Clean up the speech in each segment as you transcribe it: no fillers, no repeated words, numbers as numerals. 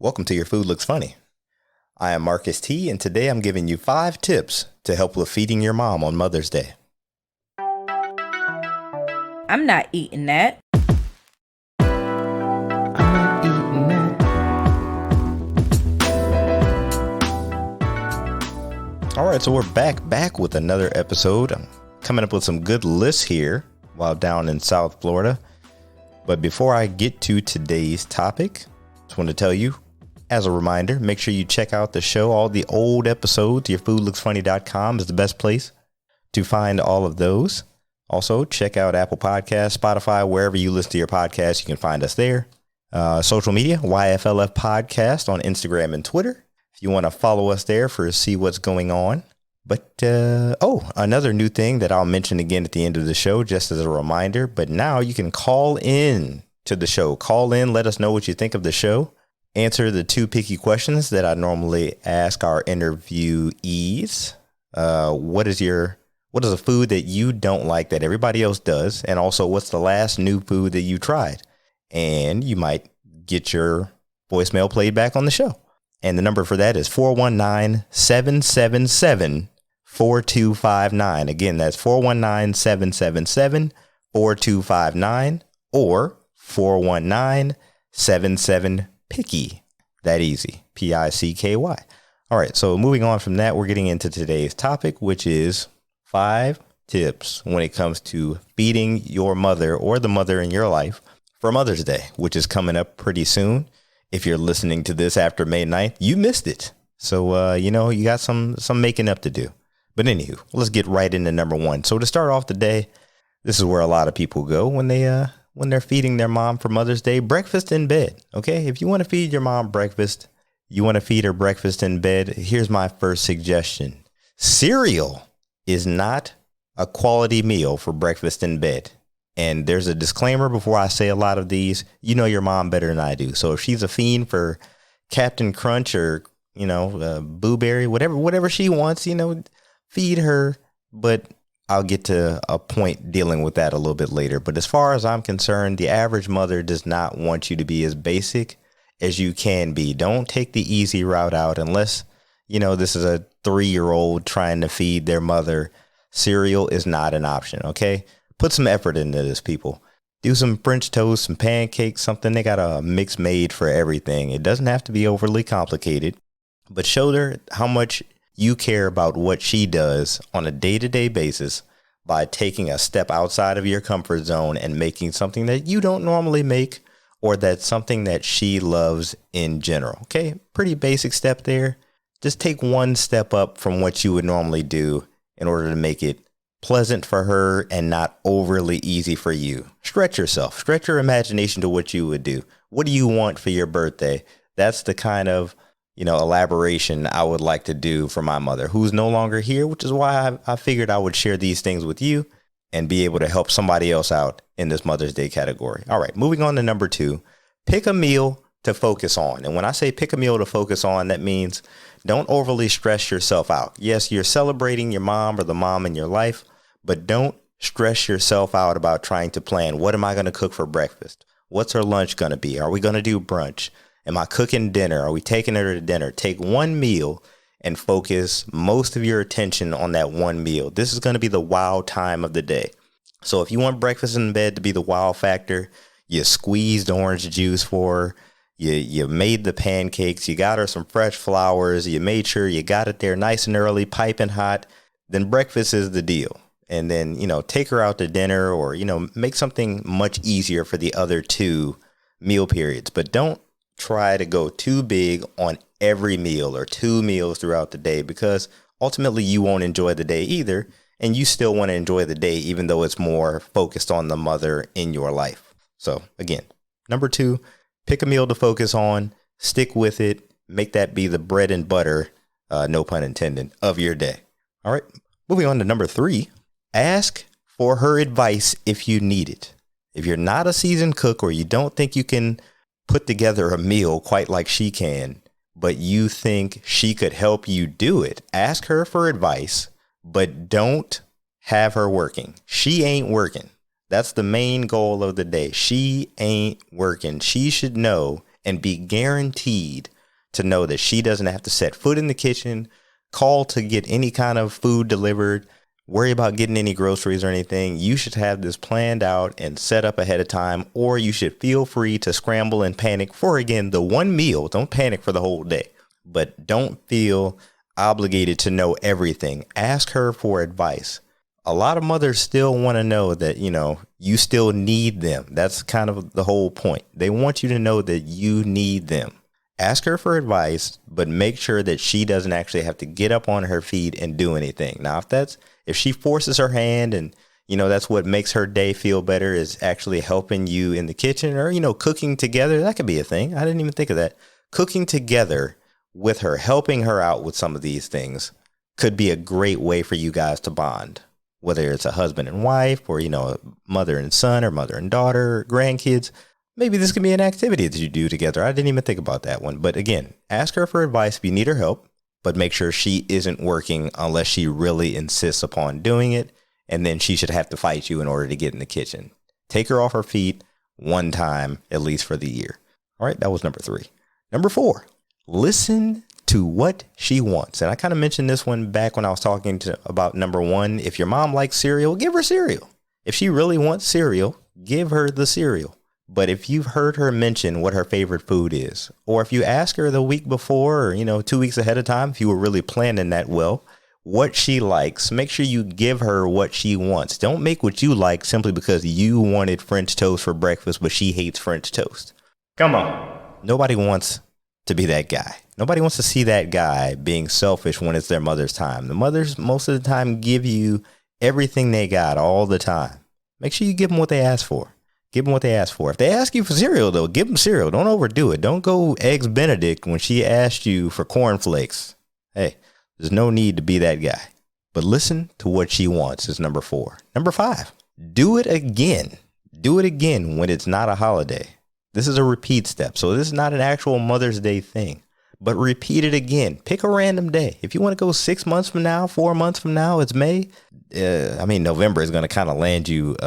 Welcome to Your Food Looks Funny. I am Marcus T, and today I'm giving you 5 tips to help with feeding your mom on Mother's Day. I'm not eating that. I'm not eating that. All right, so we're back with another episode. I'm coming up with some good lists here while down in South Florida. But before I get to today's topic, I just want to tell you, as a reminder, make sure you check out the show. All the old episodes, yourfoodlooksfunny.com is the best place to find all of those. Also, check out Apple Podcasts, Spotify, wherever you listen to your podcast, you can find us there. Social media, YFLF Podcast on Instagram and Twitter. If you want to follow us there for see what's going on. But, another new thing that I'll mention again at the end of the show, just as a reminder, but now you can call in to the show. Call in, let us know what you think of the show. Answer the 2 picky questions that I normally ask our interviewees. What is a food that you don't like that everybody else does? And also, what's the last new food that you tried? And you might get your voicemail played back on the show. And the number for that is 419-777-4259. Again, that's 419-777-4259 or 419-77-PICKY. That easy. PICKY. All right. So moving on from that, we're getting into today's topic, which is 5 tips when it comes to feeding your mother or the mother in your life for Mother's Day, which is coming up pretty soon. If you're listening to this after May 9th, you missed it. So, you got some making up to do. But anywho, let's get right into number 1. So to start off the day, this is where a lot of people go when they're feeding their mom for Mother's Day, breakfast in bed. Okay. If you want to feed your mom breakfast, you want to feed her breakfast in bed. Here's my first suggestion. Cereal is not a quality meal for breakfast in bed. And there's a disclaimer before I say a lot of these. You know your mom better than I do. So if she's a fiend for Captain Crunch or, Boo Berry, whatever she wants, feed her. But I'll get to a point dealing with that a little bit later. But as far as I'm concerned, the average mother does not want you to be as basic as you can be. Don't take the easy route out unless, this is a 3-year-old trying to feed their mother. Cereal is not an option. Okay. Put some effort into this, people. Do some French toast, some pancakes, something. They got a mix made for everything. It doesn't have to be overly complicated, but show her how much you care about what she does on a day-to-day basis by taking a step outside of your comfort zone and making something that you don't normally make, or that's something that she loves in general. Okay, pretty basic step there. Just take one step up from what you would normally do in order to make it pleasant for her and not overly easy for you. Stretch yourself, stretch your imagination to what you would do. What do you want for your birthday? That's the kind of, elaboration I would like to do for my mother, who's no longer here, which is why I figured I would share these things with you and be able to help somebody else out in this Mother's Day category. All right, moving on to number 2, pick a meal to focus on. And when I say pick a meal to focus on, that means don't overly stress yourself out. Yes, you're celebrating your mom or the mom in your life, but don't stress yourself out about trying to plan. What am I going to cook for breakfast? What's her lunch going to be? Are we going to do brunch? Am I cooking dinner? Are we taking her to dinner? Take one meal and focus most of your attention on that one meal. This is going to be the wow time of the day. So if you want breakfast in bed to be the wow factor, you squeezed orange juice for her. You made the pancakes. You got her some fresh flowers. You made sure you got it there nice and early, piping hot. Then breakfast is the deal. And then, take her out to dinner or, make something much easier for the other 2 meal periods. But don't try to go too big on every meal or 2 meals throughout the day, because ultimately you won't enjoy the day either. And you still want to enjoy the day, even though it's more focused on the mother in your life. So again, number 2, pick a meal to focus on, stick with it, make that be the bread and butter, no pun intended, of your day. All right, moving on to number 3. Ask for her advice if you need it. If you're not a seasoned cook or you don't think you can put together a meal quite like she can, but you think she could help you do it, ask her for advice, but don't have her working. She ain't working. That's the main goal of the day. She ain't working. She should know and be guaranteed to know that she doesn't have to set foot in the kitchen, call to get any kind of food delivered, worry about getting any groceries or anything. You should have this planned out and set up ahead of time, or you should feel free to scramble and panic for, again, the one meal. Don't panic for the whole day, but don't feel obligated to know everything. Ask her for advice. A lot of mothers still want to know that, you still need them. That's kind of the whole point. They want you to know that you need them. Ask her for advice, but make sure that she doesn't actually have to get up on her feet and do anything. Now, if she forces her hand and, that's what makes her day feel better, is actually helping you in the kitchen or, cooking together. That could be a thing. I didn't even think of that. Cooking together with her, helping her out with some of these things could be a great way for you guys to bond, whether it's a husband and wife or, a mother and son or mother and daughter, or grandkids. Maybe this could be an activity that you do together. I didn't even think about that one. But again, ask her for advice if you need her help, but make sure she isn't working unless she really insists upon doing it. And then she should have to fight you in order to get in the kitchen. Take her off her feet one time, at least for the year. All right, that was number 3. Number 4, listen to what she wants. And I kind of mentioned this one back when I was talking about number 1. If your mom likes cereal, give her cereal. If she really wants cereal, give her the cereal. But if you've heard her mention what her favorite food is, or if you ask her the week before or, 2 weeks ahead of time, if you were really planning that well, what she likes, make sure you give her what she wants. Don't make what you like simply because you wanted French toast for breakfast, but she hates French toast. Come on. Nobody wants to be that guy. Nobody wants to see that guy being selfish when it's their mother's time. The mothers most of the time give you everything they got all the time. Make sure you give them what they ask for. Give them what they ask for. If they ask you for cereal, though, give them cereal. Don't overdo it. Don't go Eggs Benedict when she asked you for cornflakes. Hey, there's no need to be that guy. But listen to what she wants is number 4. Number 5, do it again. Do it again when it's not a holiday. This is a repeat step. So this is not an actual Mother's Day thing. But repeat it again. Pick a random day. If you want to go 6 months from now, 4 months from now, it's May. November is going to kind of land you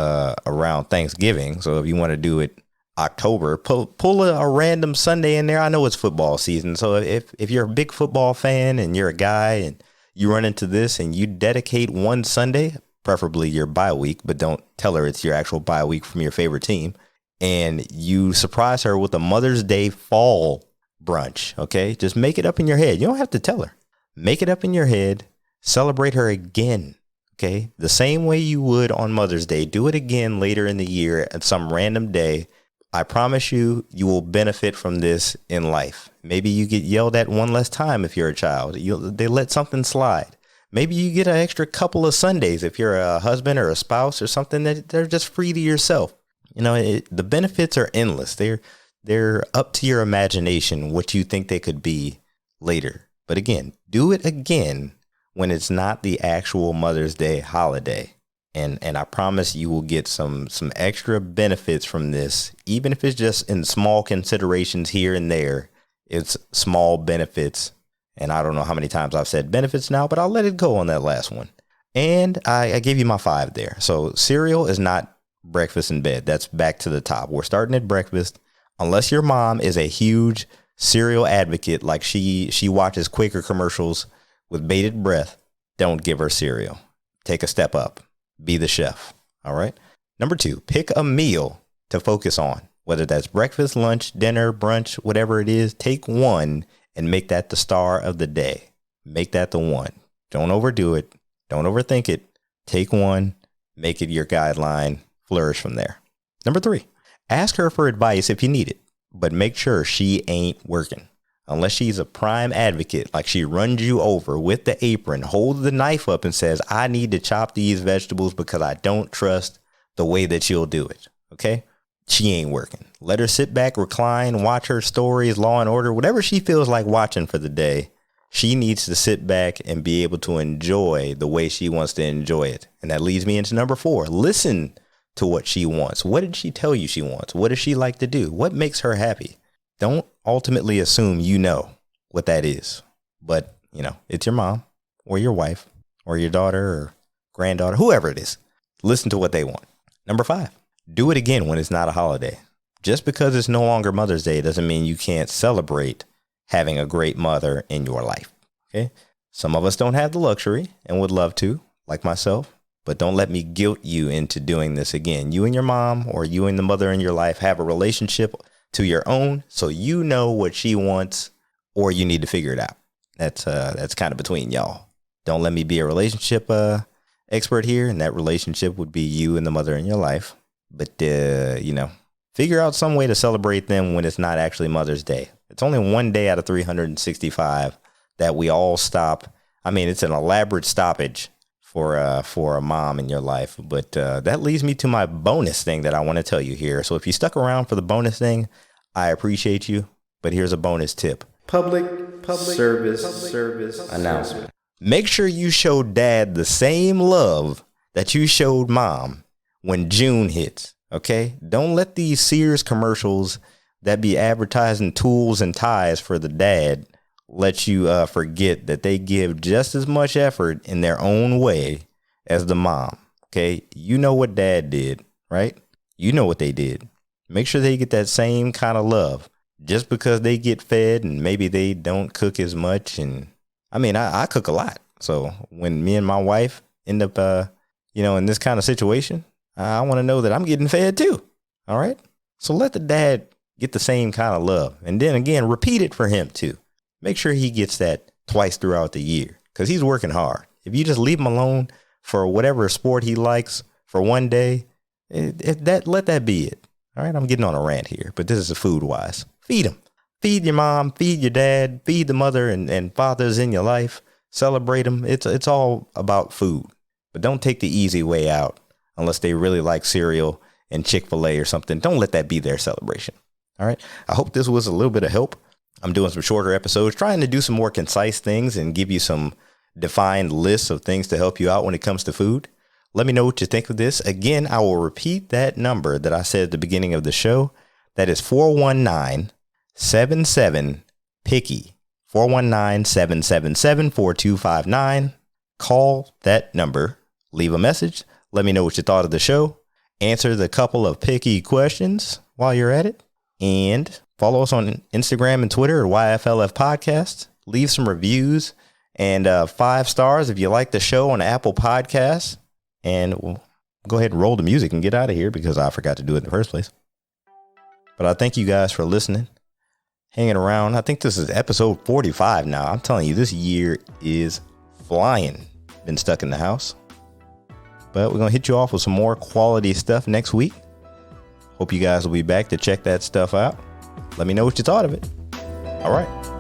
around Thanksgiving. So if you want to do it October, pull a random Sunday in there. I know it's football season. So if you're a big football fan and you're a guy and you run into this and you dedicate one Sunday, preferably your bye week, but don't tell her it's your actual bye week from your favorite team, and you surprise her with a Mother's Day fall brunch. Okay, just make it up in your head. You don't have to tell her. Make it up in your head. Celebrate her again. Okay, the same way you would on Mother's Day. Do it again later in the year at some random day. I promise you, you will benefit from this in life. Maybe you get yelled at one less time if you're a child. They let something slide. Maybe you get an extra couple of Sundays if you're a husband or a spouse or something, that they're just free to yourself. The benefits are endless. They're up to your imagination what you think they could be later. But again, do it again when it's not the actual Mother's Day holiday. And I promise you will get some extra benefits from this, even if it's just in small considerations here and there. It's small benefits. And I don't know how many times I've said benefits now, but I'll let it go on that last one. And I gave you my 5 there. So cereal is not breakfast in bed. That's back to the top. We're starting at breakfast. Unless your mom is a huge cereal advocate, like she watches Quaker commercials with bated breath, don't give her cereal. Take a step up. Be the chef. All right. Number 2, pick a meal to focus on, whether that's breakfast, lunch, dinner, brunch, whatever it is. Take one and make that the star of the day. Make that the one. Don't overdo it. Don't overthink it. Take one, make it your guideline, flourish from there. Number 3, ask her for advice if you need it, but make sure she ain't working. Unless she's a prime advocate, like she runs you over with the apron, holds the knife up and says, I need to chop these vegetables because I don't trust the way that you'll do it. Okay? She ain't working. Let her sit back, recline, watch her stories, Law and Order, whatever she feels like watching for the day. She needs to sit back and be able to enjoy the way she wants to enjoy it. And that leads me into number 4. Listen to what she wants. What did she tell you she wants? What does she like to do? What makes her happy? Don't ultimately assume you know what that is. But, it's your mom or your wife or your daughter or granddaughter, whoever it is. Listen to what they want. Number 5, do it again when it's not a holiday. Just because it's no longer Mother's Day doesn't mean you can't celebrate having a great mother in your life. Okay. Some of us don't have the luxury and would love to, like myself, but don't let me guilt you into doing this again. You and your mom or you and the mother in your life have a relationship to your own, so you know what she wants, or you need to figure it out. That's kind of between y'all. Don't let me be a relationship expert here, and that relationship would be you and the mother in your life. But figure out some way to celebrate them when it's not actually Mother's Day. It's only one day out of 365 that we all stop. I mean, it's an elaborate stoppage for a mom in your life. But that leads me to my bonus thing that I want to tell you here. So if you stuck around for the bonus thing, I appreciate you. But here's a bonus tip. Public service announcement. Make sure you show dad the same love that you showed mom when June hits. Okay? Don't let these Sears commercials that be advertising tools and ties for the dad let you forget that they give just as much effort in their own way as the mom. Okay. You know what dad did, right? You know what they did. Make sure they get that same kind of love. Just because they get fed and maybe they don't cook as much. And I mean, I cook a lot. So when me and my wife end up, in this kind of situation, I want to know that I'm getting fed too. All right. So let the dad get the same kind of love. And then again, repeat it for him too. Make sure he gets that twice throughout the year because he's working hard. If you just leave him alone for whatever sport he likes for one day, let that be it. All right. I'm getting on a rant here, but this is food wise. Feed him. Feed your mom, feed your dad, feed the mother and fathers in your life. Celebrate them. It's all about food, but don't take the easy way out unless they really like cereal and Chick-fil-A or something. Don't let that be their celebration. All right. I hope this was a little bit of help. I'm doing some shorter episodes, trying to do some more concise things and give you some defined lists of things to help you out when it comes to food. Let me know what you think of this. Again, I will repeat that number that I said at the beginning of the show. That is 419-77-PICKY. 419-777-4259. Call that number. Leave a message. Let me know what you thought of the show. Answer the couple of picky questions while you're at it. And follow us on Instagram and Twitter at YFLF Podcast. Leave some reviews and 5 stars if you like the show on Apple Podcasts. And we'll go ahead and roll the music and get out of here because I forgot to do it in the first place. But I thank you guys for listening, hanging around. I think this is episode 45 now. I'm telling you, this year is flying. Been stuck in the house. But we're going to hit you off with some more quality stuff next week. Hope you guys will be back to check that stuff out. Let me know what you thought of it. All right.